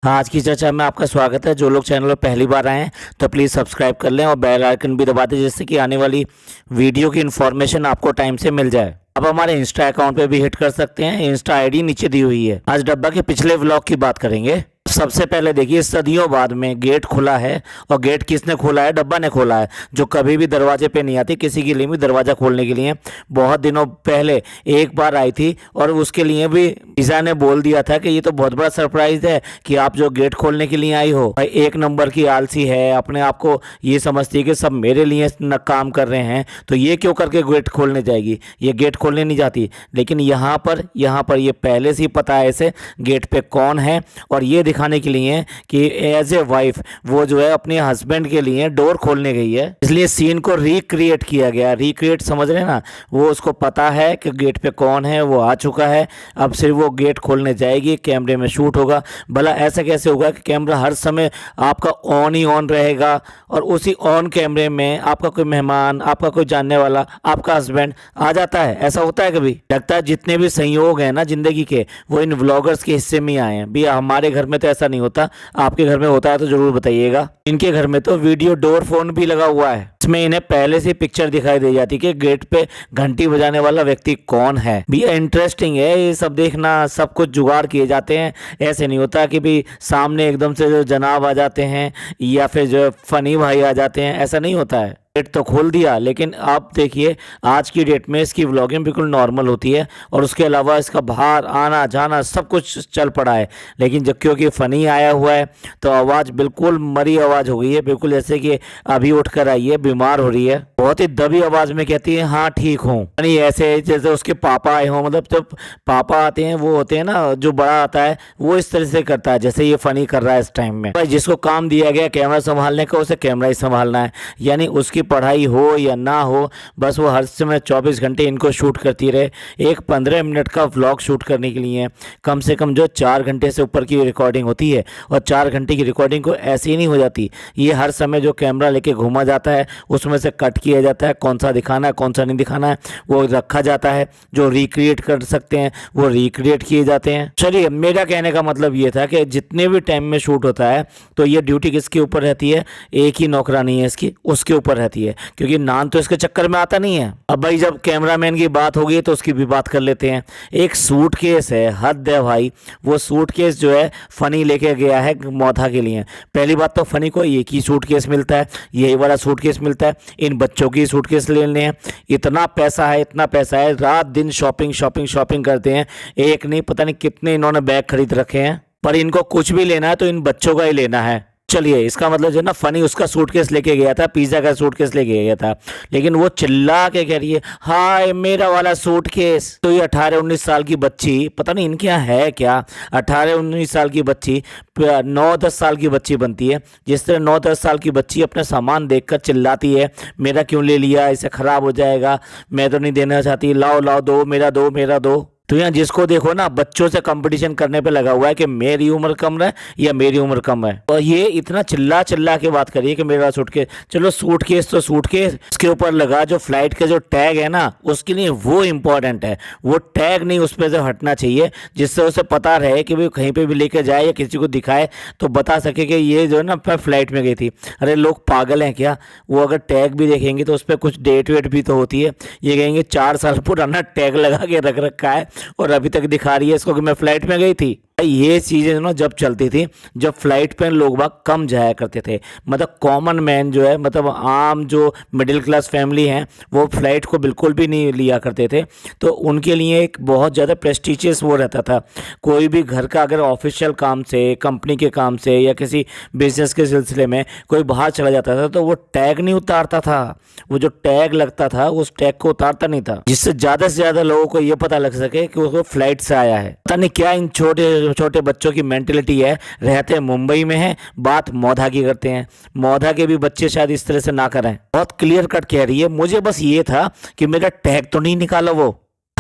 हाँ, आज की चर्चा में आपका स्वागत है। जो लोग चैनल पर पहली बार आए हैं तो प्लीज़ सब्सक्राइब कर लें और बेल आइकन भी दबा दें, जिससे कि आने वाली वीडियो की इन्फॉर्मेशन आपको टाइम से मिल जाए। अब हमारे इंस्टा अकाउंट पे भी हिट कर सकते हैं, इंस्टा आईडी नीचे दी हुई है। आज डब्बा के पिछले व्लॉग की बात करेंगे। सबसे पहले देखिए, सदियों बाद में गेट खुला है, और गेट किसने खोला है? डब्बा ने खोला है, जो कभी भी दरवाजे पे नहीं आती। किसी के लिए भी दरवाज़ा खोलने के लिए बहुत दिनों पहले एक बार आई थी, और उसके लिए भी पिज़्ज़ा ने बोल दिया था कि ये तो बहुत बड़ा सरप्राइज है कि आप जो गेट खोलने के लिए आई हो। भाई, एक नंबर की आलसी है, अपने आप को ये समझती है कि सब मेरे लिए न काम कर रहे हैं, तो ये क्यों करके गेट खोलने जाएगी? ये गेट खोलने नहीं जाती। लेकिन यहाँ पर ये पहले से ही पता है इसे गेट पे कौन है, और ये दिखाने के लिए कि एज ए वाइफ वो जो है अपने हस्बैंड के लिए डोर खोलने गई है, इसलिए सीन को रिक्रिएट किया गया। रिक्रिएट समझ रहे हैं ना? वो उसको पता है कि गेट पे कौन है, वो आ चुका है, अब सिर्फ वो गेट खोलने जाएगी, कैमरे में शूट होगा। भला ऐसा कैसे होगा कि कैमरा हर समय आपका ऑन ही ऑन रहेगा, और उसी ऑन कैमरे में आपका कोई मेहमान, आपका कोई जानने वाला, आपका हस्बैंड आ जाता है? ऐसा होता है कभी? लगता है जितने भी संयोग हैं ना जिंदगी के, वो इन व्लॉगर्स के हिस्से में आए हैं। भैया, हमारे घर में तो ऐसा नहीं होता, आपके घर में होता है तो जरूर बताइएगा। इनके घर में तो वीडियो डोर फोन भी लगा हुआ है, इसमें इन्हें पहले से पिक्चर दिखाई दे जाती कि गेट पे घंटी बजाने वाला व्यक्ति कौन है। भैया, इंटरेस्टिंग है ये सब देखना। सब कुछ जुगाड़ किए जाते हैं, ऐसे नहीं होता कि भी सामने एकदम से जो जनाब आ जाते हैं या फिर जो फनी भाई आ जाते हैं, ऐसा नहीं होता है। गेट तो खोल दिया, लेकिन आप देखिए आज की डेट में इसकी व्लॉगिंग बिल्कुल नॉर्मल होती है, और उसके अलावा इसका बाहर आना जाना सब कुछ चल पड़ा है। लेकिन जब क्योंकि फ़नी आया हुआ है तो आवाज़ बिल्कुल मरी आवाज़ हो गई है, बिल्कुल जैसे कि अभी उठ कर आई है, बीमार हो रही है। बहुत ही दबी आवाज़ में कहती है हाँ ठीक हूँ, यानी ऐसे जैसे उसके पापा आए हों। मतलब जब पापा आते हैं, वो होते हैं ना, जो बड़ा आता है वो इस तरह से करता है जैसे ये फ़नी कर रहा है इस टाइम में। भाई, जिसको काम दिया गया कैमरा संभालने का, उसे कैमरा ही संभालना है। यानी उसकी पढ़ाई हो या ना हो, बस वो हर समय 24 घंटे इनको शूट करती रहे। एक 15 मिनट का व्लॉग शूट करने के लिए कम से कम जो 4 घंटे से ऊपर की रिकॉर्डिंग होती है, और 4 घंटे की रिकॉर्डिंग को ऐसे ही नहीं हो जाती। ये हर समय जो कैमरा लेके घूमा जाता है, उसमें से कट किया जाता है, कौन सा दिखाना है कौन सा नहीं दिखाना है वो रखा जाता है। जो रिक्रिएट कर सकते हैं वो रिक्रिएट किए जाते हैं। चलिए, मेरा कहने का मतलब ये था कि जितने भी टाइम में शूट होता है तो ये ड्यूटी किसके ऊपर रहती है? एक ही नौकरानी है इसकी, उसके ऊपर रहती है, क्योंकि नान तो इसके चक्कर में आता नहीं है। अब भाई, जब कैमरामैन की बात होगी तो उसकी भी बात कर लेते हैं। एक सूटकेस है, हद है भाई। वो सूटकेस जो है फनी लेके गया है मौधा के लिए। पहली बात तो फनी को एक ही सूटकेस मिलता है, यही वाला सूटकेस मिलता है। इन बच्चों की सूटकेस लेने हैं, इतना पैसा है, इतना पैसा है, रात दिन शॉपिंग शॉपिंग शॉपिंग करते हैं। एक नहीं, पता नहीं कितने इन्होंने बैग खरीद रखे हैं, पर इनको कुछ भी लेना है तो इन बच्चों का ही लेना है। चलिए, इसका मतलब जो है ना, फनी उसका सूटकेस लेके गया था, पिज़्ज़ा का सूटकेस लेके गया था, लेकिन वो चिल्ला के कह रही है हाय मेरा वाला सूटकेस। तो ये 18-19 साल की बच्ची, पता नहीं इनके यहाँ है क्या, 18-19 साल की बच्ची 9-10 साल की बच्ची बनती है। जिस तरह 9-10 साल की बच्ची अपने सामान देखकर चिल्लाती है मेरा क्यों ले लिया, इसे ख़राब हो जाएगा, मैं तो नहीं देना चाहती, लाओ लाओ, दो मेरा, दो मेरा, दो। तो यहाँ जिसको देखो ना, बच्चों से कंपटीशन करने पे लगा हुआ है कि मेरी उम्र कम है या मेरी उम्र कम है। और ये इतना चिल्ला चिल्ला के बात करिए कि मेरा सूटकेस। चलो, सूटकेस तो सूटकेस, उसके ऊपर लगा जो फ्लाइट का जो टैग है ना, उसके लिए वो इम्पोर्टेंट है। वो टैग नहीं उस पर से हटना चाहिए, जिससे उसे पता रहे कि भाई कहीं पे भी लेकर जाए या किसी को दिखाए तो बता सके कि ये जो है ना फ्लाइट में गई थी। अरे लोग पागल हैं क्या? वो अगर टैग भी देखेंगे तो उस पर कुछ डेट वेट भी तो होती है। ये कहेंगे 4 साल पुराना टैग लगा के रख रखा है और अभी तक दिखा रही है इसको कि मैं फ्लाइट में गई थी। ये चीज़ें ना जब चलती थी, जब फ्लाइट पे लोग बाग कम जाया करते थे, मतलब कॉमन मैन जो है, मतलब आम जो मिडिल क्लास फैमिली हैं, वो फ्लाइट को बिल्कुल भी नहीं लिया करते थे। तो उनके लिए एक बहुत ज़्यादा प्रेस्टिजियस वो रहता था। कोई भी घर का अगर ऑफिशियल काम से, कंपनी के काम से या किसी बिजनेस के सिलसिले में कोई बाहर चला जाता था तो वो टैग नहीं उतारता था। वो जो टैग लगता था उस टैग को उतारता नहीं था, जिससे ज़्यादा से ज़्यादा लोगों को ये पता लग सके कि वो फ्लाइट से आया है। पता नहीं क्या इन छोटे छोटे बच्चों की मेंटेलिटी है। रहते मुंबई में है, बात मौधा की करते हैं। मौधा के भी बच्चे शायद इस तरह से ना करें। बहुत क्लियर कट कह रही है, मुझे बस ये था कि मेरा टैग तो नहीं निकाला वो।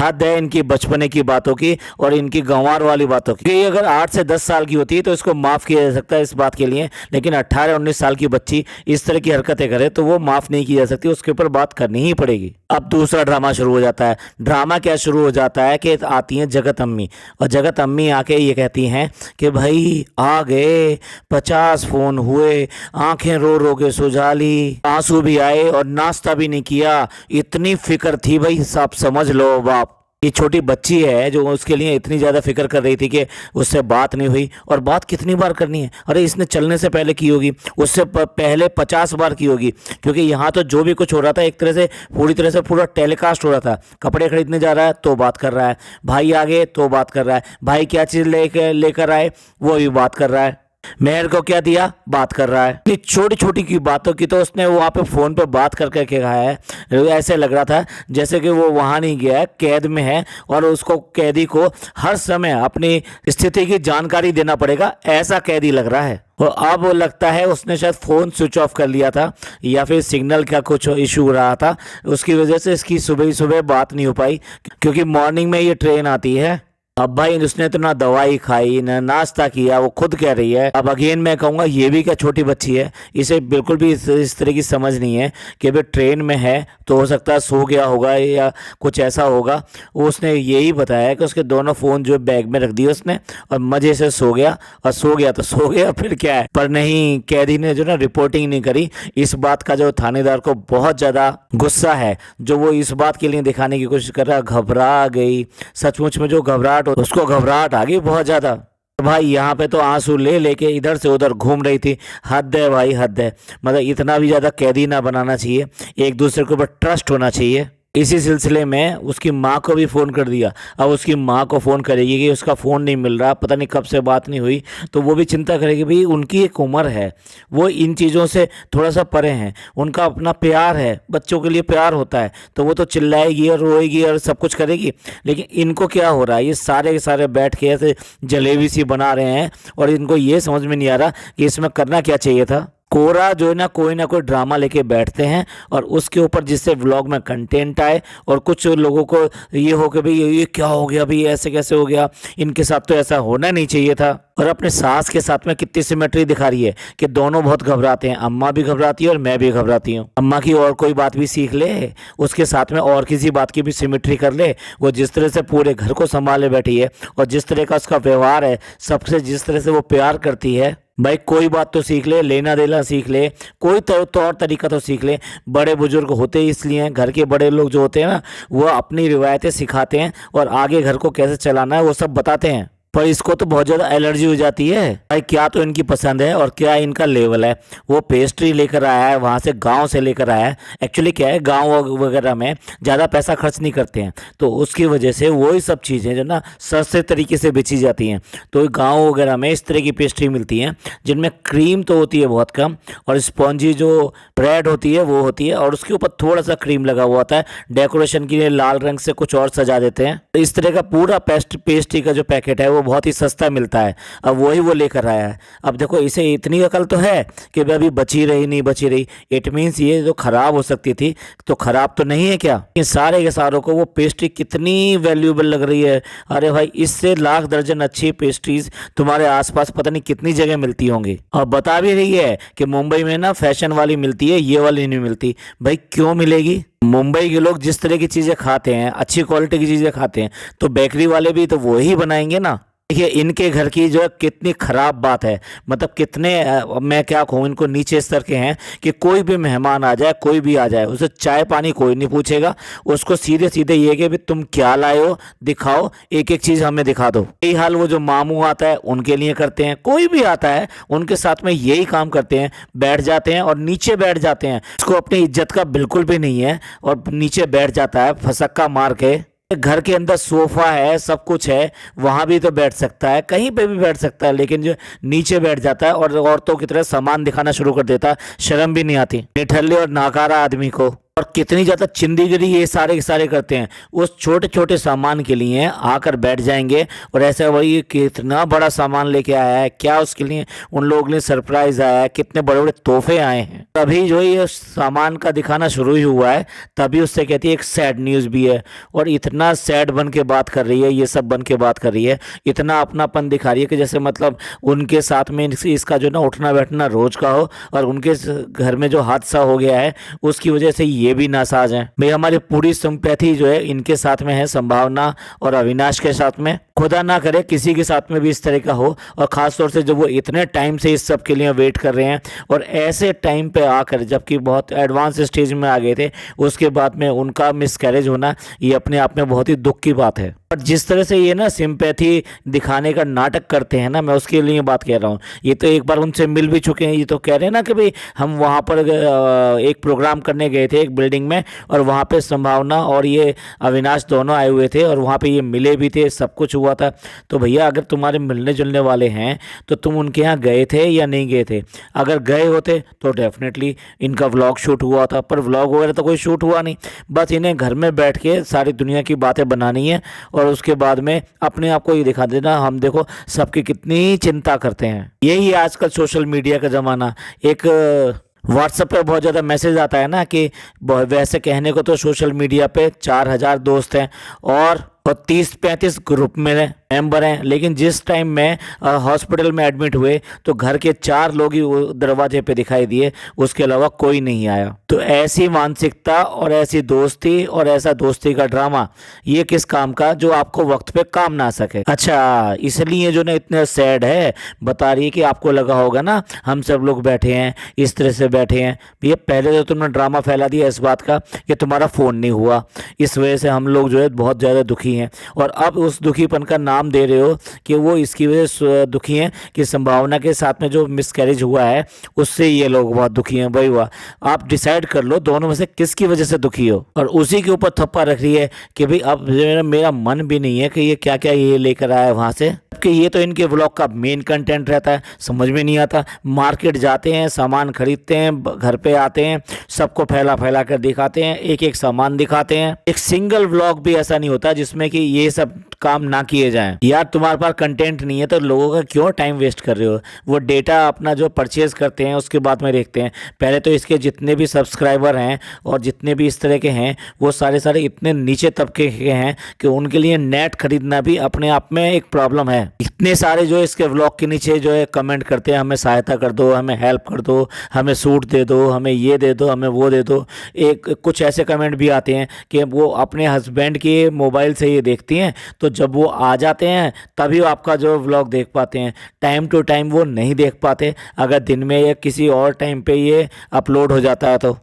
हद है इनकी बचपने की बातों की और इनकी गंवार वाली बातों की। ये अगर 8 से 10 साल की होती है तो इसको माफ़ किया जा सकता है इस बात के लिए, लेकिन 18-19 साल की बच्ची इस तरह की हरकतें करे तो वो माफ़ नहीं की जा सकती, उसके ऊपर बात करनी ही पड़ेगी। अब दूसरा ड्रामा शुरू हो जाता है। ड्रामा क्या शुरू हो जाता है कि आती हैं जगत अम्मी, और जगत अम्मी आके ये कहती हैं कि भाई आ गए, 50 फ़ोन हुए, आंखें रो रो के सुझा ली, आंसू भी आए और नाश्ता भी नहीं किया, इतनी फिक्र थी भाई, आप समझ लो बाप। ये छोटी बच्ची है जो उसके लिए इतनी ज़्यादा फिक्र कर रही थी कि उससे बात नहीं हुई, और बात कितनी बार करनी है, अरे इसने चलने से पहले की होगी, उससे पहले 50 बार की होगी, क्योंकि यहाँ तो जो भी कुछ हो रहा था एक तरह से पूरी तरह से पूरा टेलीकास्ट हो रहा था। कपड़े खरीदने जा रहा है तो बात कर रहा है, भाई आ गए तो बात कर रहा है, भाई क्या चीज़ लेकर आए वो भी बात कर रहा है, मेहर को क्या दिया बात कर रहा है। इतनी छोटी छोटी की बातों की तो उसने वहाँ पे फ़ोन पे बात कर करके कहा है, ऐसे लग रहा था जैसे कि वो वहाँ नहीं गया है, कैद में है, और उसको कैदी को हर समय अपनी स्थिति की जानकारी देना पड़ेगा, ऐसा कैदी लग रहा है। और अब लगता है उसने शायद फ़ोन स्विच ऑफ कर लिया था या फिर सिग्नल का कुछ इशू रहा था, उसकी वजह से इसकी सुबह ही सुबह बात नहीं हो पाई, क्योंकि मॉर्निंग में ये ट्रेन आती है। अब भाई उसने तो ना दवाई खाई ना नाश्ता किया, वो खुद कह रही है। अब अगेन मैं कहूँगा ये भी क्या छोटी बच्ची है, इसे बिल्कुल भी इस तरह की समझ नहीं है कि भाई ट्रेन में है तो हो सकता है सो गया होगा या कुछ ऐसा होगा। उसने यही बताया कि उसके दोनों फ़ोन जो बैग में रख दिए उसने और मज़े से सो गया, और सो गया तो सो गया, फिर क्या है। पर नहीं, कैदी ने जो ना रिपोर्टिंग नहीं करी, इस बात का जो थानेदार को बहुत ज़्यादा गुस्सा है, जो वो इस बात के लिए दिखाने की कोशिश कर रहा, घबरा गई। सचमुच में जो घबराहट, उसको घबराहट आ गई बहुत ज्यादा। भाई यहाँ पे तो आंसू ले लेके इधर से उधर घूम रही थी। हद है भाई, हद है। मतलब इतना भी ज्यादा कैदी ना बनाना चाहिए, एक दूसरे के ऊपर ट्रस्ट होना चाहिए। इसी सिलसिले में उसकी माँ को भी फ़ोन कर दिया। अब उसकी माँ को फ़ोन करेगी कि उसका फ़ोन नहीं मिल रहा, पता नहीं कब से बात नहीं हुई, तो वो भी चिंता करेगी। भाई उनकी एक उम्र है, वो इन चीज़ों से थोड़ा सा परे हैं, उनका अपना प्यार है, बच्चों के लिए प्यार होता है, तो वो तो चिल्लाएगी और रोएगी और सब कुछ करेगी। लेकिन इनको क्या हो रहा है, ये सारे के सारे बैठ के ऐसे जलेबी सी बना रहे हैं और इनको ये समझ में नहीं आ रहा कि इसमें करना क्या चाहिए था। कोरा जो है ना कोई ड्रामा लेके बैठते हैं और उसके ऊपर जिससे व्लॉग में कंटेंट आए, और कुछ लोगों को ये हो कि भाई ये क्या हो गया, भाई ऐसे कैसे हो गया, इनके साथ तो ऐसा होना नहीं चाहिए था। और अपने सास के साथ में कितनी सिमेट्री दिखा रही है कि दोनों बहुत घबराते हैं, अम्मा भी घबराती है और मैं भी घबराती हूँ। अम्मा की और कोई बात भी सीख ले, उसके साथ में और किसी बात की भी सिमेट्री कर ले। वो जिस तरह से पूरे घर को संभाले बैठी है और जिस तरह का उसका व्यवहार है, सबसे जिस तरह से वो प्यार करती है, भाई कोई बात तो सीख ले, लेना देना सीख ले, कोई तौर तरीका तो सीख ले। बड़े बुजुर्ग होते ही इसलिए हैं, घर के बड़े लोग जो होते हैं ना, वो अपनी रिवायतें सिखाते हैं और आगे घर को कैसे चलाना है वो सब बताते हैं। पर इसको तो बहुत ज़्यादा एलर्जी हो जाती है। भाई क्या तो इनकी पसंद है और क्या इनका लेवल है। वो पेस्ट्री लेकर आया है, वहाँ से गांव से लेकर आया है। एक्चुअली क्या है, गांव वगैरह में ज़्यादा पैसा खर्च नहीं करते हैं, तो उसकी वजह से वही सब चीज़ें जो ना सस्ते तरीके से बेची जाती हैं। तो गाँव वगैरह में इस तरह की पेस्ट्री मिलती हैं जिनमें क्रीम तो होती है बहुत कम, और स्पॉन्जी जो ब्रेड होती है वो होती है, और उसके ऊपर थोड़ा सा क्रीम लगा हुआ होता है। डेकोरेशन के लिए लाल रंग से कुछ और सजा देते हैं। तो इस तरह का पूरा पेस्ट्री का जो पैकेट है वो बहुत ही सस्ता मिलता है। अब वही वो लेकर आया है। अब देखो इसे इतनी अकल तो है कि अभी बची रही नहीं बची रही, इट मीन्स ये जो खराब हो सकती थी तो खराब तो नहीं है क्या। इन सारे के सारों को वो पेस्ट्री कितनी वैल्यूएबल लग रही है। अरे भाई इससे लाख दर्जन अच्छी पेस्ट्रीज तुम्हारे आसपास पता नहीं कितनी जगह मिलती होंगी। और बता भी रही है कि मुंबई में ना फैशन वाली मिलती है, ये वाली नहीं मिलती। भाई क्यों मिलेगी? मुंबई के लोग जिस तरह की चीज़ें खाते हैं, अच्छी क्वालिटी की चीज़ें खाते हैं, तो बेकरी वाले भी तो वही बनाएंगे ना। देखिए इनके घर की जो है कितनी खराब बात है, मतलब कितने मैं क्या कहूँ, इनको नीचे स्तर के हैं कि कोई भी मेहमान आ जाए, कोई भी आ जाए, उसे चाय पानी कोई नहीं पूछेगा। उसको सीधे सीधे ये कि भी तुम क्या लाए हो दिखाओ, एक एक चीज़ हमें दिखा दो। यही हाल वो जो मामू आता है उनके लिए करते हैं। कोई भी आता है उनके साथ में यही काम करते हैं, बैठ जाते हैं और नीचे बैठ जाते हैं। इसको अपनी इज्जत का बिल्कुल भी नहीं है और नीचे बैठ जाता है फसक्का मार के। घर के अंदर सोफा है, सब कुछ है, वहां भी तो बैठ सकता है, कहीं पे भी बैठ सकता है, लेकिन जो नीचे बैठ जाता है और औरतों की तरह सामान दिखाना शुरू कर देता है। शर्म भी नहीं आती, निठल्ले और नाकारा आदमी को। और कितनी ज़्यादा चिंदीगिरी ये सारे के सारे करते हैं। उस छोटे छोटे सामान के लिए आकर बैठ जाएंगे और ऐसा वही कितना बड़ा सामान लेके आया है, क्या उसके लिए उन लोगों के लिए सरप्राइज आया है, कितने बड़े बड़े तोहफे आए हैं। तभी जो ये सामान का दिखाना शुरू ही हुआ है, तभी उससे कहती है एक सैड न्यूज़ भी है। और इतना सैड बन के बात कर रही है, ये सब बन के बात कर रही है, इतना अपनापन दिखा रही है कि जैसे मतलब उनके साथ में इसका जो ना उठना बैठना रोज का हो, और उनके घर में जो हादसा हो गया है उसकी वजह से ये भी नासाज हैं। भाई हमारी पूरी सिंपैथी जो है इनके साथ में है, संभावना और अविनाश के साथ में। खुदा ना करे किसी के साथ में भी इस तरह का हो, और ख़ास तौर से जब वो इतने टाइम से इस सब के लिए वेट कर रहे हैं और ऐसे टाइम पे आकर जबकि बहुत एडवांस स्टेज में आ गए थे, उसके बाद में उनका मिसकैरेज होना ये अपने आप में बहुत ही दुख की बात है। और जिस तरह से ये ना सिंपैथी दिखाने का नाटक करते हैं ना, मैं उसके लिए बात कह रहा हूँ। ये तो एक बार उनसे मिल भी चुके हैं, ये तो कह रहे हैं ना कि भाई हम वहाँ पर एक प्रोग्राम करने गए थे एक बिल्डिंग में, और वहाँ पे संभावना और ये अविनाश दोनों आए हुए थे और वहाँ पे ये मिले भी थे, सब कुछ हुआ था। तो भैया अगर तुम्हारे मिलने जुलने वाले हैं तो तुम उनके यहाँ गए थे या नहीं गए थे? अगर गए होते तो डेफिनेटली इनका व्लॉग शूट हुआ था, पर व्लॉग वगैरह तो कोई शूट हुआ नहीं। बस इन्हें घर में बैठ के सारी दुनिया की बातें बनानी है और उसके बाद में अपने आप को ये दिखा देना हम देखो सबकी कितनी चिंता करते हैं। यही आजकल सोशल मीडिया का ज़माना। एक व्हाट्सएप पे बहुत ज़्यादा मैसेज आता है ना कि वैसे कहने को तो सोशल मीडिया पे 4000 दोस्त हैं और 30-35 ग्रुप में मेंबर हैं, लेकिन जिस टाइम में हॉस्पिटल में एडमिट हुए तो घर के 4 लोग ही दरवाजे पे दिखाई दिए, उसके अलावा कोई नहीं आया। तो ऐसी मानसिकता और ऐसी दोस्ती और ऐसा दोस्ती का ड्रामा, ये किस काम का जो आपको वक्त पे काम ना सके। अच्छा इसलिए जो ना इतने सैड है, बता रही है कि आपको लगा होगा ना हम सब लोग बैठे हैं इस तरह से बैठे हैं। ये पहले तो तुमने ड्रामा फैला दिया इस बात का कि तुम्हारा फ़ोन नहीं हुआ, इस वजह से हम लोग जो है बहुत ज़्यादा दुखी हैं, और अब उस दुखीपन का नाम दे रहे हो कि वो इसकी वजह से दुखी हैं कि संभावना के साथ में जो मिसकैरेज हुआ है उससे ये लोग बहुत दुखी हैं। भाई वाह, आप डिसाइड कर लो दोनों में से किसकी वजह से दुखी हो। और उसी के ऊपर थप्पा रख रही है कि भाई अब मेरा मन भी नहीं है कि ये क्या क्या ये लेकर आया है वहाँ से, कि ये तो इनके व्लॉग का मेन कंटेंट रहता है। समझ में नहीं आता, मार्केट जाते हैं, सामान खरीदते हैं, घर पे आते हैं, सबको फैला फैला कर दिखाते हैं, एक एक सामान दिखाते हैं। एक सिंगल व्लॉग भी ऐसा नहीं होता जिसमें कि ये सब काम ना किए जाएं। यार तुम्हारे पास कंटेंट नहीं है तो लोगों का क्यों टाइम वेस्ट कर रहे हो? वो डेटा अपना जो परचेज करते हैं उसके बाद में देखते हैं। पहले तो इसके जितने भी सब्सक्राइबर हैं और जितने भी इस तरह के हैं वो सारे सारे इतने नीचे तबके के हैं कि उनके लिए नेट खरीदना भी अपने आप में एक प्रॉब्लम है। इतने सारे जो इसके व्लॉग के नीचे जो है कमेंट करते हैं, हमें सहायता कर दो, हमें हेल्प कर दो, हमें सूट दे दो, हमें ये दे दो, हमें वो दे दो। एक कुछ ऐसे कमेंट भी आते हैं कि वो अपने हस्बैंड के मोबाइल से ये देखती हैं, तो जब वो आ जाते हैं तभी वो आपका जो व्लॉग देख पाते हैं, टाइम टू टाइम वो नहीं देख पाते अगर दिन में या किसी और टाइम पे ये अपलोड हो जाता है तो।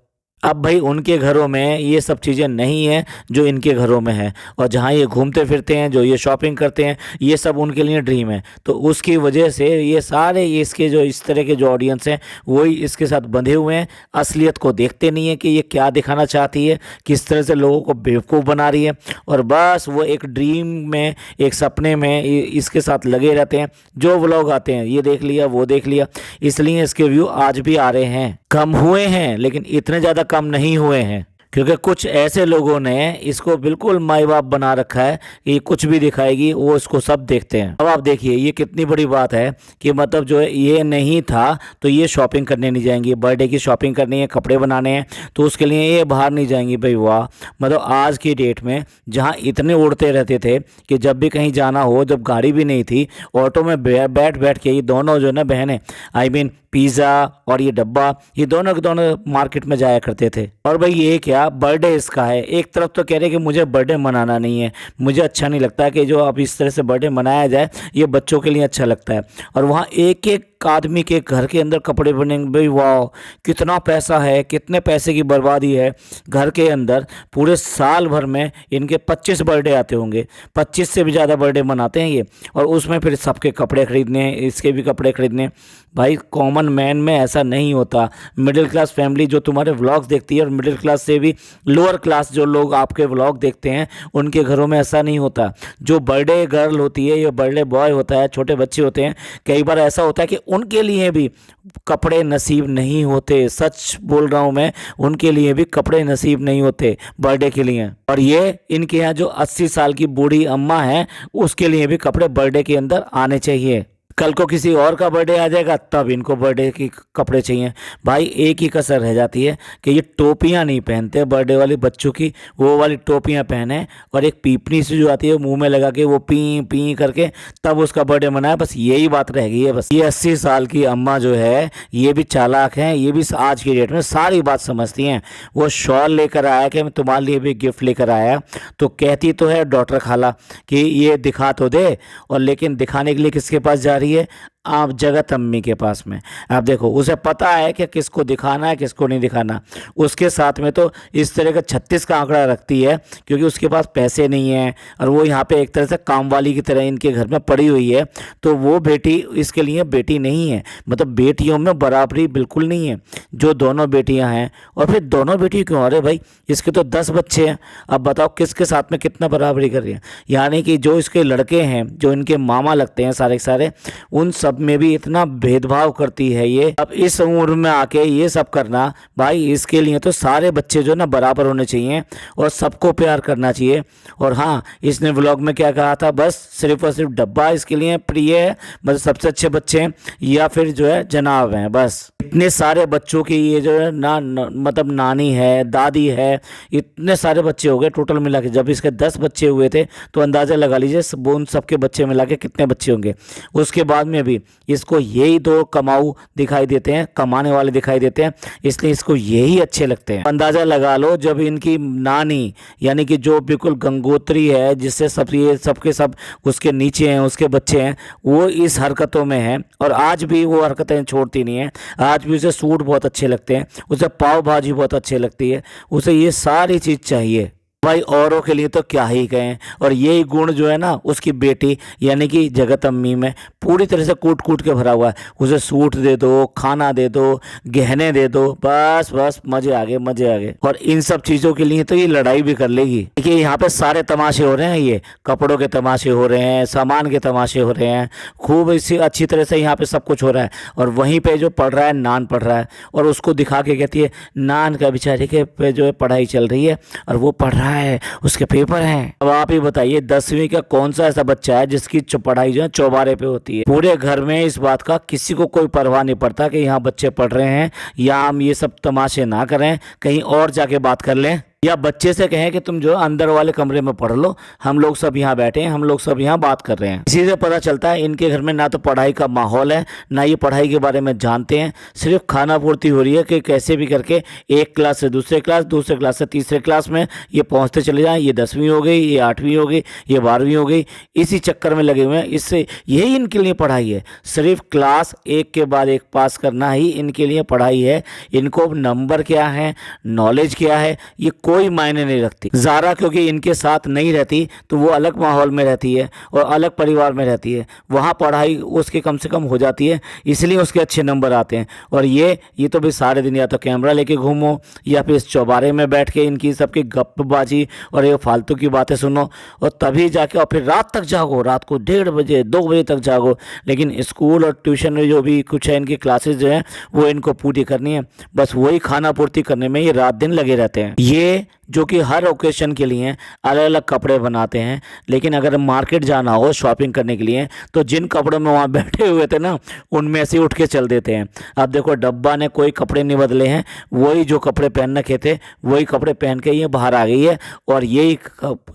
अब भाई उनके घरों में ये सब चीज़ें नहीं हैं जो इनके घरों में है, और जहाँ ये घूमते फिरते हैं, जो ये शॉपिंग करते हैं, ये सब उनके लिए ड्रीम है। तो उसकी वजह से ये सारे इसके जो इस तरह के जो ऑडियंस हैं वही इसके साथ बंधे हुए हैं, असलियत को देखते नहीं है कि ये क्या दिखाना चाहती है, किस तरह से लोगों को बेवकूफ़ बना रही है, और बस वो एक ड्रीम में, एक सपने में इसके साथ लगे रहते हैं। जो व्लॉग आते हैं ये देख लिया वो देख लिया, इसलिए इसके व्यू आज भी आ रहे हैं। कम हुए हैं लेकिन इतने ज़्यादा कम नहीं हुए हैं, क्योंकि कुछ ऐसे लोगों ने इसको बिल्कुल माई बाप बना रखा है कि कुछ भी दिखाएगी वो इसको सब देखते हैं। अब आप देखिए ये कितनी बड़ी बात है कि मतलब जो है ये नहीं था तो ये शॉपिंग करने नहीं जाएंगी, बर्थडे की शॉपिंग करनी है, कपड़े बनाने हैं, तो उसके लिए ये बाहर नहीं जाएंगी। भाई वाह, मतलब आज की डेट में जहाँ इतने उड़ते रहते थे कि जब भी कहीं जाना हो, जब गाड़ी भी नहीं थी, ऑटो में बैठ बैठ के ये दोनों जो है ना बहनें, आई मीन पिज़्ज़ा और ये डब्बा, ये दोनों के दोनों मार्केट में जाया करते थे। और भाई ये क्या बर्थडे इसका है, एक तरफ तो कह रहे कि मुझे बर्थडे मनाना नहीं है, मुझे अच्छा नहीं लगता कि जो अब इस तरह से बर्थडे मनाया जाए, ये बच्चों के लिए अच्छा लगता है। और वहाँ एक एक आदमी के घर के अंदर कपड़े बनेंगे। भाई वाह, कितना पैसा है, कितने पैसे की बर्बादी है। घर के अंदर पूरे साल भर में इनके 25 बर्थडे आते होंगे, 25 से भी ज़्यादा बर्थडे मनाते हैं ये, और उसमें फिर सबके कपड़े खरीदने, इसके भी कपड़े खरीदने। भाई कॉमन मैन में ऐसा नहीं होता। मिडिल क्लास फैमिली जो तुम्हारे व्लॉग्स देखती है, और मिडिल क्लास से भी लोअर क्लास जो लोग आपके व्लॉग देखते हैं, उनके घरों में ऐसा नहीं होता। जो बर्थडे गर्ल होती है या बर्थडे बॉय होता है, छोटे बच्चे होते हैं, कई बार ऐसा होता है कि उनके लिए भी कपड़े नसीब नहीं होते। सच बोल रहा हूँ मैं, उनके लिए भी कपड़े नसीब नहीं होते बर्थडे के लिए। और ये इनके यहाँ जो 80 साल की बूढ़ी अम्मा है, उसके लिए भी कपड़े बर्थडे के अंदर आने चाहिए। कल को किसी और का बर्थडे आ जाएगा तब इनको बर्थडे के कपड़े चाहिए। भाई एक ही कसर रह जाती है कि ये टोपियां नहीं पहनते बर्थडे वाले बच्चों की, वो वाली टोपियां पहने और एक पीपनी सी जो आती है मुंह में लगा के वो पी पी करके तब उसका बर्थडे मनाए। बस यही बात रह गई है। बस ये 80 साल की अम्मा जो है ये भी चालाक हैं, ये भी आज की डेट में सारी बात समझती हैं। वो शॉल लेकर आया कि मैं तुम्हारे लिए भी गिफ्ट लेकर आया, तो कहती तो है डॉक्टर खाला कि ये दिखा तो दे, और लेकिन दिखाने के लिए किसके पास जा रही है? आप जगत अम्मी के पास में। आप देखो, उसे पता है कि किसको दिखाना है किसको नहीं दिखाना। उसके साथ में तो इस तरह का 36 का आंकड़ा रखती है, क्योंकि उसके पास पैसे नहीं है और वो यहाँ पे एक तरह से काम वाली की तरह इनके घर में पड़ी हुई है। तो वो बेटी इसके लिए बेटी नहीं है, मतलब बेटियों में बराबरी बिल्कुल नहीं है। जो दोनों बेटियाँ हैं, और फिर दोनों बेटी क्यों? अरे भाई इसके तो 10 बच्चे हैं, अब बताओ किसके साथ में कितना बराबरी कर रही है। यानी कि जो इसके लड़के हैं, जो इनके मामा लगते हैं सारे के सारे, उन सब में भी इतना भेदभाव करती है ये। अब इस उम्र में आके ये सब करना, भाई इसके लिए तो सारे बच्चे जो ना बराबर होने चाहिए और सबको प्यार करना चाहिए। और हाँ, इसने व्लॉग में क्या कहा था? बस सिर्फ और सिर्फ डब्बा इसके लिए प्रिय है, मतलब सबसे अच्छे बच्चे हैं, या फिर जो है जनाब हैं। बस इतने सारे बच्चों की ये जो है मतलब नानी है, दादी है, इतने सारे बच्चे हो गए टोटल मिला के। जब इसके 10 बच्चे हुए थे तो अंदाज़ा लगा लीजिए उन सबके बच्चे मिला के कितने बच्चे होंगे। उसके बाद में भी इसको यही दो कमाऊ दिखाई देते हैं, कमाने वाले दिखाई देते हैं, इसलिए इसको यही अच्छे लगते हैं। अंदाज़ा लगा लो, जब इनकी नानी यानी कि जो बिल्कुल गंगोत्री है, जिससे सब ये सबके सब उसके नीचे हैं, उसके बच्चे हैं, वो इस हरकतों में हैं और आज भी वो हरकतें छोड़ती नहीं है। आज भी उसे सूट बहुत अच्छे लगते हैं, उसे पाव भाजी बहुत अच्छी लगती है, उसे ये सारी चीज़ चाहिए। भाई औरों के लिए तो क्या ही कहें। और यही गुण जो है ना उसकी बेटी यानी कि जगत अम्मी में पूरी तरह से कूट कूट के भरा हुआ है। उसे सूट दे दो, खाना दे दो, गहने दे दो, बस बस मजे आ गए, मजे आ गए। और इन सब चीज़ों के लिए तो ये लड़ाई भी कर लेगी। देखिए यहाँ पे सारे तमाशे हो रहे हैं, ये कपड़ों के तमाशे हो रहे हैं, सामान के तमाशे हो रहे हैं, खूब इसी अच्छी तरह से यहाँ पे सब कुछ हो रहा है। और वहीं पे जो पढ़ रहा है, नान पढ़ रहा है, और उसको दिखा के कहती है नान का बेचारे के पे जो है पढ़ाई चल रही है और वो पढ़ रहा है, उसके पेपर हैं। अब आप ही बताइए 10वीं का कौन सा ऐसा बच्चा है जिसकी पढ़ाई जो है चौबारे पे होती है। पूरे घर में इस बात का किसी को कोई परवाह नहीं पड़ता कि यहाँ बच्चे पढ़ रहे हैं, या हम ये सब तमाशे ना करें, कहीं और जाके बात कर लें, या बच्चे से कहें कि तुम जो अंदर वाले कमरे में पढ़ लो, हम लोग सब यहाँ बैठे हैं, हम लोग सब यहाँ बात कर रहे हैं। इसी से पता चलता है इनके घर में ना तो पढ़ाई का माहौल है, ना ये पढ़ाई के बारे में जानते हैं। सिर्फ खाना पूर्ति हो रही है कि कैसे भी करके एक क्लास से दूसरे क्लास, दूसरे क्लास से तीसरे क्लास में ये पहुँचते चले जाएँ। ये 10वीं हो गई, ये 8वीं हो गई, ये 12वीं हो गई, इसी चक्कर में लगे हुए हैं। इससे यही इनके लिए पढ़ाई है, सिर्फ क्लास एक के बाद एक पास करना ही इनके लिए पढ़ाई है। इनको नंबर क्या है, नॉलेज क्या है, ये कोई मायने नहीं रखती। ज़ारा क्योंकि इनके साथ नहीं रहती तो वो अलग माहौल में रहती है और अलग परिवार में रहती है, वहाँ पढ़ाई उसके कम से कम हो जाती है, इसलिए उसके अच्छे नंबर आते हैं। और ये तो भी सारे दिन या तो कैमरा लेके घूमो या फिर इस चौबारे में बैठ के इनकी सबकी गप्पबाजी और ये फालतू की बातें सुनो, और तभी जाके और फिर रात तक जागो, रात को 1:30 बजे 2 बजे तक जागो। लेकिन स्कूल और ट्यूशन में जो भी कुछ है, इनकी क्लासेस जो है वो इनको पूरी करनी है। बस वही खाना पूर्ति करने में ये रात दिन लगे रहते हैं। ये जो कि हर ओकेशन के लिए अलग अलग कपड़े बनाते हैं, लेकिन अगर मार्केट जाना हो शॉपिंग करने के लिए तो जिन कपड़ों में वहाँ बैठे हुए थे ना, उनमें से उठ के चल देते हैं। अब देखो डब्बा ने कोई कपड़े नहीं बदले हैं, वही जो कपड़े पहन रखे थे वही कपड़े पहन के ये बाहर आ गई है, और यही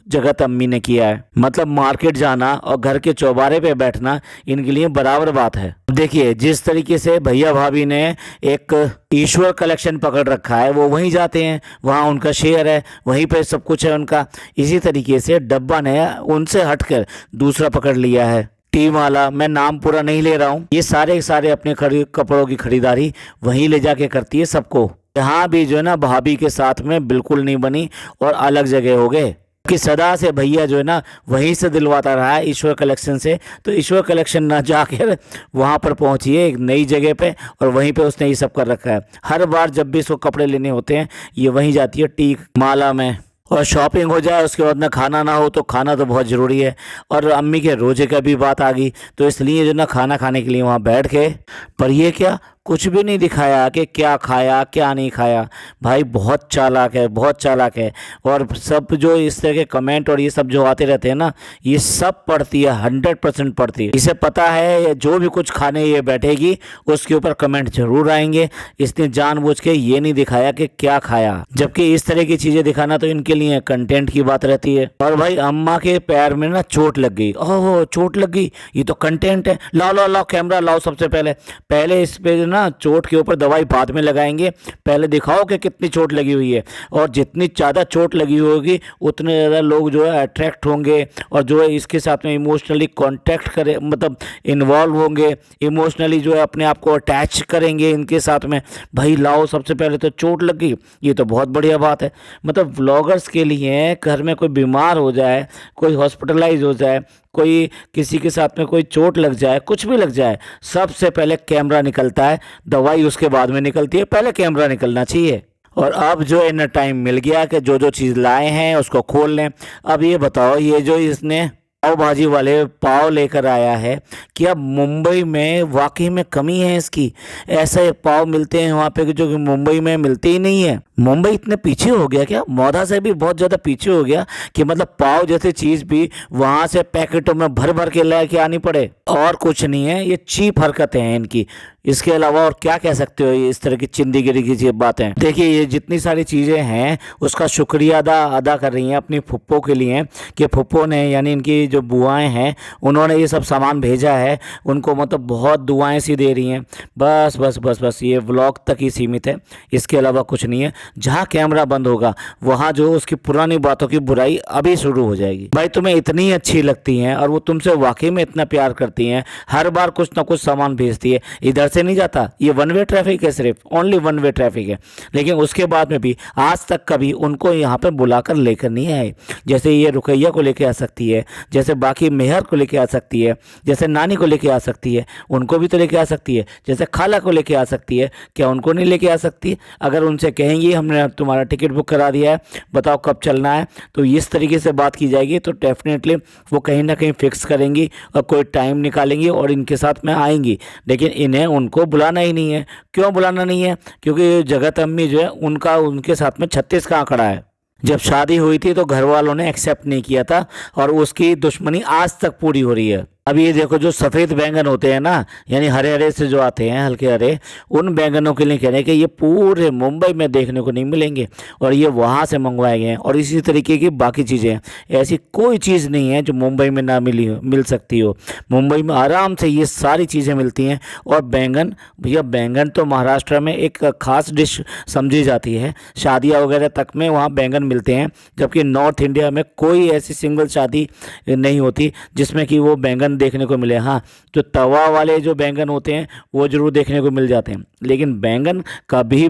जगत अम्मी ने किया है। मतलब मार्केट जाना और घर के चौबारे पे बैठना इनके लिए बराबर बात है। देखिए जिस तरीके से भैया भाभी ने एक ईश्वर कलेक्शन पकड़ रखा है, वो वहीं जाते हैं, वहाँ उनका शेयर है, वहीं पे सब कुछ है उनका। इसी तरीके से डब्बा ने उनसे हटकर दूसरा पकड़ लिया है, टी वाला। मैं नाम पूरा नहीं ले रहा हूँ। ये सारे अपने कपड़ों की खरीदारी वहीं ले जाके करती है सबको। यहाँ भी जो है ना भाभी के साथ में बिल्कुल नहीं बनी और अलग जगह हो गए कि सदा से भैया जो है ना वहीं से दिलवाता रहा है ईश्वर कलेक्शन से, तो ईश्वर कलेक्शन ना जाकर वहाँ पर पहुँची है एक नई जगह पे, और वहीं पे उसने ये सब कर रखा है। हर बार जब भी इसको कपड़े लेने होते हैं ये वहीं जाती है टी माला में। और शॉपिंग हो जाए उसके बाद ना खाना ना हो, तो खाना तो बहुत ज़रूरी है। और अम्मी के रोजे का भी बात आ गई, तो इसलिए जो ना खाना खाने के लिए वहाँ बैठ गए। पर ये क्या, कुछ भी नहीं दिखाया कि क्या खाया क्या नहीं खाया। भाई बहुत चालाक है, बहुत चालाक है। और सब जो इस तरह के कमेंट और ये सब जो आते रहते हैं ना, ये सब पढ़ती है, 100% पढ़ती है। इसे पता है ये जो भी कुछ खाने ये बैठेगी उसके ऊपर कमेंट जरूर आएंगे। इसने जानबूझ के ये नहीं दिखाया कि क्या खाया, जबकि इस तरह की चीज़ें दिखाना तो इनके लिए कंटेंट की बात रहती है। और भाई अम्मा के पैर में ना चोट लग गई। ओहो चोट लग गई, ये तो कंटेंट है। लाओ लाओ लाओ कैमरा लाओ। सबसे पहले पहले इस पे ना चोट के ऊपर दवाई बाद में लगाएंगे, पहले दिखाओ कि कितनी चोट लगी हुई है। और जितनी ज़्यादा चोट लगी होगी उतने ज़्यादा लोग जो है अट्रैक्ट होंगे और जो है इसके साथ में इमोशनली कांटेक्ट करे, मतलब इन्वॉल्व होंगे, इमोशनली जो है अपने आप को अटैच करेंगे इनके साथ में। भाई लाओ, सबसे पहले तो चोट लग गई, ये तो बहुत बढ़िया बात है। मतलब व्लॉगर्स के लिए घर में कोई बीमार हो जाए, कोई हॉस्पिटलाइज हो जाए, कोई किसी के साथ में कोई चोट लग जाए, कुछ भी लग जाए, सबसे पहले कैमरा निकलता है। दवाई उसके बाद में निकलती है, पहले कैमरा निकलना चाहिए। और अब जो है ना टाइम मिल गया कि जो जो चीज़ लाए हैं उसको खोल लें। अब ये बताओ, ये जो इसने पाव भाजी वाले पाव लेकर आया है, क्या मुंबई में वाकई में कमी है इसकी? ऐसे पाव मिलते हैं वहाँ पे जो कि मुंबई में मिलते ही नहीं है। मुंबई इतने पीछे हो गया क्या, मौदा से भी बहुत ज़्यादा पीछे हो गया कि मतलब पाव जैसी चीज़ भी वहाँ से पैकेटों में भर भर के लेके आनी पड़े। और कुछ नहीं है, ये चीप हरकतें हैं इनकी। इसके अलावा और क्या कह सकते हो ये इस तरह की चिंदीगिरी की बातें। देखिए ये जितनी सारी चीज़ें हैं उसका शुक्रिया अदा कर रही हैं अपनी फुप्पो के लिए, कि फुप्पो ने यानी इनकी जो बुआएं हैं उन्होंने ये सब सामान भेजा है उनको, मतलब बहुत दुआएं सी दे रही हैं। बस बस बस बस ये व्लॉग तक ही सीमित है, इसके अलावा कुछ नहीं है। जहाँ कैमरा बंद होगा वहाँ जो उसकी पुरानी बातों की बुराई अभी शुरू हो जाएगी। भाई तुम्हें इतनी अच्छी लगती हैं और वो तुमसे वाकई में इतना प्यार करती हैं, हर बार कुछ ना कुछ सामान भेजती है, इधर से नहीं जाता। ये वन वे ट्रैफिक है, सिर्फ ओनली वन वे ट्रैफिक है। लेकिन उसके बाद में भी आज तक कभी उनको यहाँ पे बुलाकर लेकर नहीं आए। जैसे ये रुकैया को लेके आ सकती है, जैसे बाकी मेहर को लेके आ सकती है, जैसे नानी को लेके आ सकती है, उनको भी तो लेके आ सकती है। जैसे खाला को लेके आ सकती है, क्या उनको नहीं लेके आ सकती? अगर उनसे कहेंगी हमने तुम्हारा टिकट बुक करा दिया है, बताओ कब चलना है, तो इस तरीके से बात की जाएगी तो डेफिनेटली वो कहीं ना कहीं फिक्स करेंगी और कोई टाइम निकालेंगी और इनके साथ में आएंगी। लेकिन इन्हें उनको बुलाना ही नहीं है। क्यों बुलाना नहीं है? क्योंकि जगत अम्मी जो है उनका उनके साथ में 36 का आंकड़ा है। जब शादी हुई थी तो घर वालों ने एक्सेप्ट नहीं किया था और उसकी दुश्मनी आज तक पूरी हो रही है। अब ये देखो जो सफ़ेद बैंगन होते हैं ना, यानी हरे हरे से जो आते हैं हल्के हरे, उन बैंगनों के लिए कह रहे हैं कि ये पूरे मुंबई में देखने को नहीं मिलेंगे और ये वहाँ से मंगवाए गए हैं। और इसी तरीके की बाकी चीज़ें हैं, ऐसी कोई चीज़ नहीं है जो मुंबई में ना मिल सकती हो। मुंबई में आराम से ये सारी चीज़ें मिलती हैं। और बैंगन, भैया बैंगन तो महाराष्ट्र में एक ख़ास डिश समझी जाती है, शादियाँ वगैरह तक में वहाँ बैंगन मिलते हैं। जबकि नॉर्थ इंडिया में कोई ऐसी सिंगल शादी नहीं होती जिसमें कि वो बैंगन देखने को मिले। हाँ, जो तवा वाले जो बैंगन होते हैं वो जरूर देखने को मिल जाते हैं, लेकिन बैंगन कभी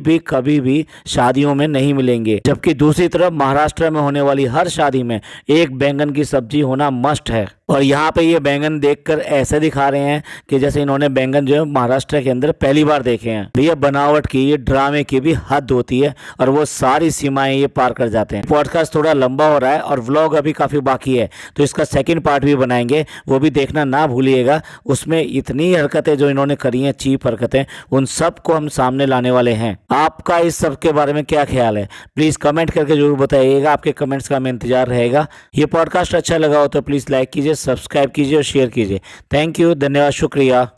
भी शादियों में नहीं मिलेंगे। जबकि दूसरी तरफ महाराष्ट्र में होने वाली हर शादी में एक बैंगन की सब्जी होना मस्ट है। और यहाँ पे ये बैंगन देखकर ऐसे दिखा रहे हैं कि जैसे इन्होंने बैंगन जो है महाराष्ट्र के अंदर पहली बार देखे हैं। भैया बनावट की, ये ड्रामे की भी हद होती है और वो सारी सीमाएं ये पार कर जाते हैं। पॉडकास्ट थोड़ा लंबा हो रहा है और व्लॉग अभी काफ़ी बाकी है, तो इसका सेकंड पार्ट भी बनाएंगे, वो भी देखना ना भूलिएगा। उसमें इतनी हरकतें जो इन्होंने करी हैं, चीप हरकतें, उन सब को हम सामने लाने वाले हैं। आपका इस सब के बारे में क्या ख्याल है, प्लीज़ कमेंट करके जरूर बताइएगा। आपके कमेंट्स का हमें इंतजार रहेगा। ये पॉडकास्ट अच्छा लगा हो तो प्लीज़ लाइक कीजिए, सब्सक्राइब कीजिए और शेयर कीजिए। थैंक यू, धन्यवाद, शुक्रिया।